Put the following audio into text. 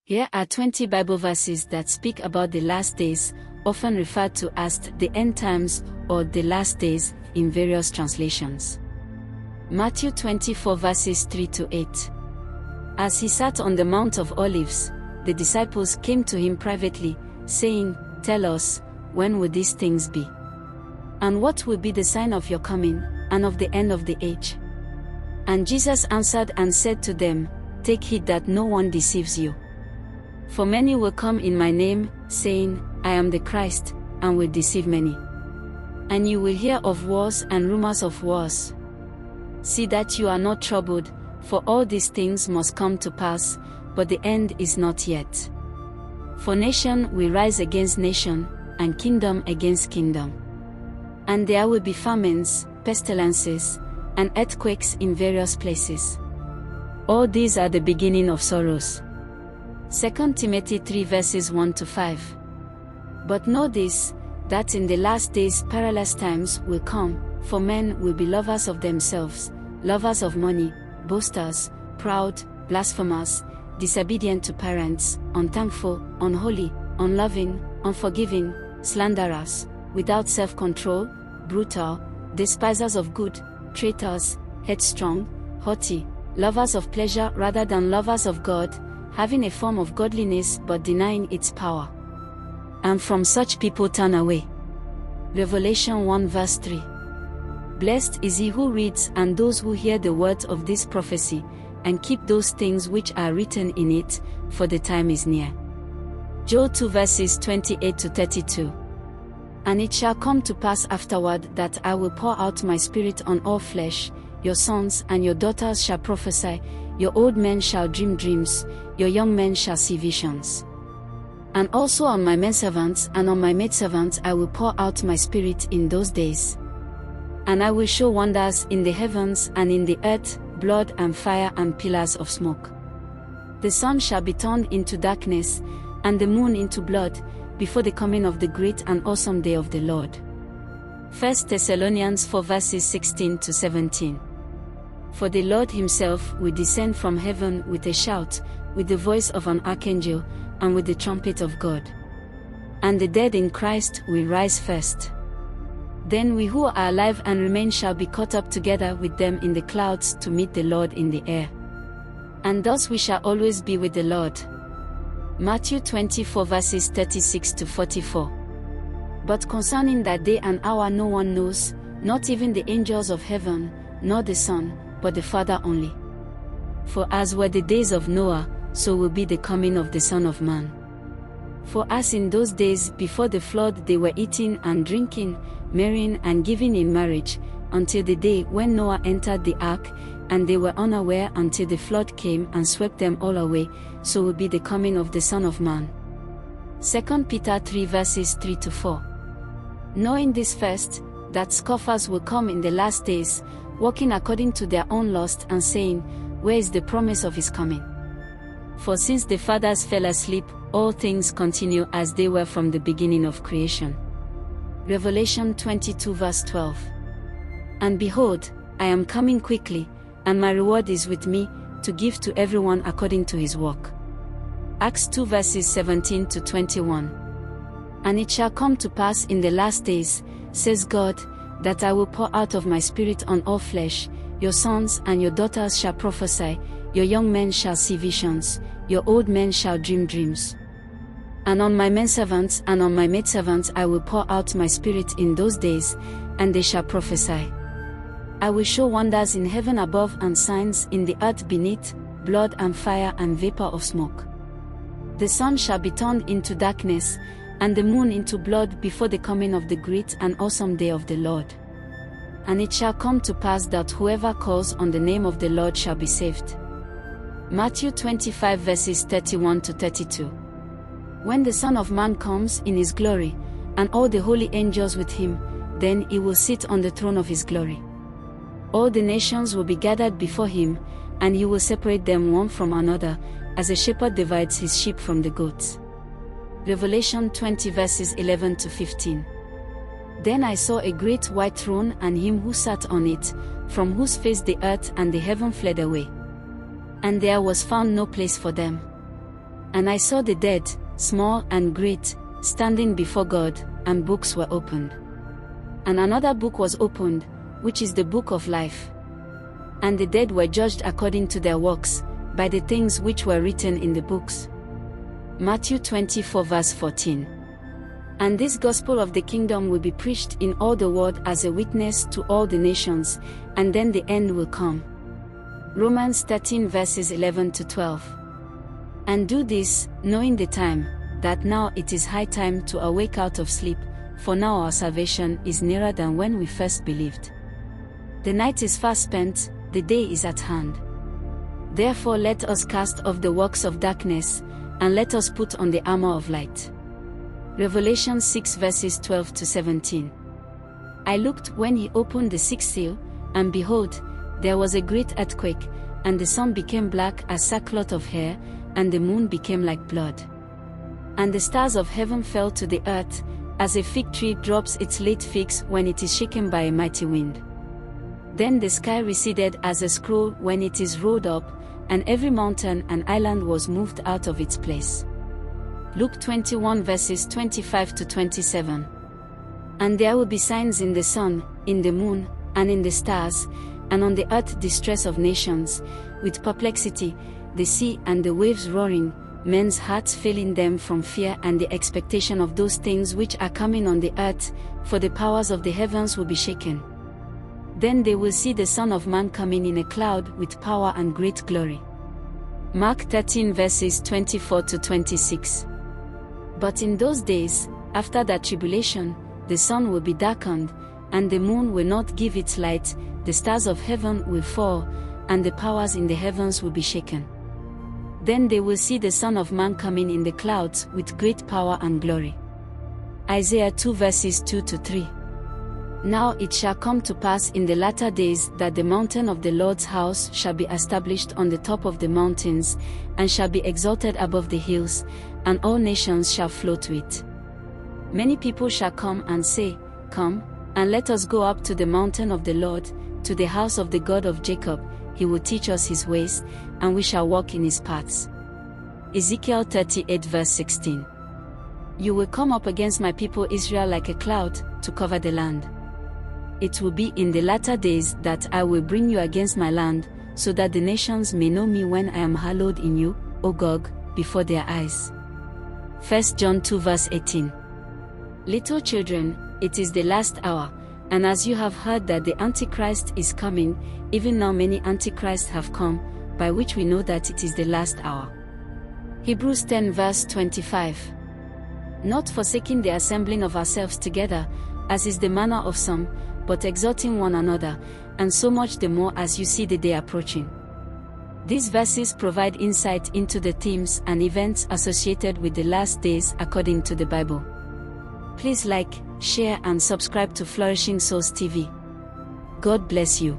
Here are 20 Bible verses that speak about the last days, often referred to as the end times or the last days in various translations. Matthew 24 verses 3-8. As he sat on the Mount of Olives, the disciples came to him privately, saying, "Tell us, when will these things be? And what will be the sign of your coming, and of the end of the age?" And Jesus answered and said to them, "Take heed that no one deceives you. For many will come in my name, saying, I am the Christ, and will deceive many. And you will hear of wars and rumors of wars. See that you are not troubled, for all these things must come to pass, but the end is not yet. For nation will rise against nation, and kingdom against kingdom. And there will be famines, pestilences, and earthquakes in various places. All these are the beginning of sorrows." 2 Timothy 3 verses 1-5. But know this, that in the last days perilous times will come, for men will be lovers of themselves, lovers of money, boasters, proud, blasphemers, disobedient to parents, unthankful, unholy, unloving, unforgiving, slanderers, without self-control, brutal, despisers of good, traitors, headstrong, haughty, lovers of pleasure rather than lovers of God, having a form of godliness but denying its power. And from such people turn away. Revelation 1 verse 3. Blessed is he who reads and those who hear the words of this prophecy, and keep those things which are written in it, for the time is near. Joel 2 verses 28-32. And it shall come to pass afterward that I will pour out my spirit on all flesh, your sons and your daughters shall prophesy, your old men shall dream dreams, your young men shall see visions. And also on my menservants and on my maidservants I will pour out my spirit in those days. And I will show wonders in the heavens and in the earth, blood and fire and pillars of smoke. The sun shall be turned into darkness, and the moon into blood, before the coming of the great and awesome day of the Lord. 1 Thessalonians 4 verses 16-17. For the Lord himself will descend from heaven with a shout, with the voice of an archangel, and with the trumpet of God. And the dead in Christ will rise first. Then we who are alive and remain shall be caught up together with them in the clouds to meet the Lord in the air. And thus we shall always be with the Lord. Matthew 24 verses 36-44. But concerning that day and hour no one knows, not even the angels of heaven, nor the Son, but the Father only. For as were the days of Noah, so will be the coming of the Son of Man. For as in those days before the flood they were eating and drinking, marrying and giving in marriage, until the day when Noah entered the ark, and they were unaware until the flood came and swept them all away, so will be the coming of the Son of Man. 2 Peter 3 verses 3-4. Knowing this first, that scoffers will come in the last days, walking according to their own lust and saying, Where is the promise of his coming? For since the fathers fell asleep, all things continue as they were from the beginning of creation. Revelation 22 verse 12. And behold, I am coming quickly, and my reward is with me, to give to everyone according to his work. Acts 2 verses 17-21. And it shall come to pass in the last days, says God, that I will pour out of my spirit on all flesh, your sons and your daughters shall prophesy, your young men shall see visions, your old men shall dream dreams. And on my menservants and on my maidservants I will pour out my spirit in those days, and they shall prophesy. I will show wonders in heaven above and signs in the earth beneath, blood and fire and vapor of smoke. The sun shall be turned into darkness, and the moon into blood before the coming of the great and awesome day of the Lord. And it shall come to pass that whoever calls on the name of the Lord shall be saved. Matthew 25 verses 31-32. When the Son of Man comes in his glory, and all the holy angels with him, then he will sit on the throne of his glory. All the nations will be gathered before him, and he will separate them one from another, as a shepherd divides his sheep from the goats. Revelation 20 verses 11-15. Then I saw a great white throne and him who sat on it, from whose face the earth and the heaven fled away. And there was found no place for them. And I saw the dead, small and great, standing before God, and books were opened. And another book was opened, which is the book of life. And the dead were judged according to their works, by the things which were written in the books. Matthew 24 verse 14. And this gospel of the kingdom will be preached in all the world as a witness to all the nations, and then the end will come. Romans 13 verses 11 to 12. And do this, knowing the time, that now it is high time to awake out of sleep, for now our salvation is nearer than when we first believed. The night is fast spent, the day is at hand. Therefore let us cast off the works of darkness, and let us put on the armor of light. Revelation 6 verses 12 to 17. I looked when he opened the sixth seal, and behold, there was a great earthquake, and the sun became black as sackcloth of hair, and the moon became like blood. And the stars of heaven fell to the earth, as a fig tree drops its late figs when it is shaken by a mighty wind. Then the sky receded as a scroll when it is rolled up, and every mountain and island was moved out of its place. Luke 21 verses 25 to 27. And there will be signs in the sun, in the moon, and in the stars, and on the earth distress of nations, with perplexity, the sea and the waves roaring, men's hearts failing them from fear and the expectation of those things which are coming on the earth, for the powers of the heavens will be shaken. Then they will see the Son of Man coming in a cloud with power and great glory. Mark 13 verses 24 to 26. But in those days, after that tribulation, the sun will be darkened, and the moon will not give its light, the stars of heaven will fall, and the powers in the heavens will be shaken. Then they will see the Son of Man coming in the clouds with great power and glory. Isaiah 2 verses 2 to 3. Now it shall come to pass in the latter days that the mountain of the Lord's house shall be established on the top of the mountains, and shall be exalted above the hills, and all nations shall flow to it. Many people shall come and say, Come, and let us go up to the mountain of the Lord, to the house of the God of Jacob. He will teach us his ways, and we shall walk in his paths. Ezekiel 38 verse 16. You will come up against my people Israel like a cloud, to cover the land. It will be in the latter days that I will bring you against my land, so that the nations may know me when I am hallowed in you, O Gog, before their eyes. 1 John 2 verse 18. Little children, it is the last hour, and as you have heard that the Antichrist is coming, even now many Antichrists have come, by which we know that it is the last hour. Hebrews 10 verse 25. Not forsaking the assembling of ourselves together, as is the manner of some, but exhorting one another, and so much the more as you see the day approaching. These verses provide insight into the themes and events associated with the last days according to the Bible. Please like, share and subscribe to Flourishing Souls TV. God bless you.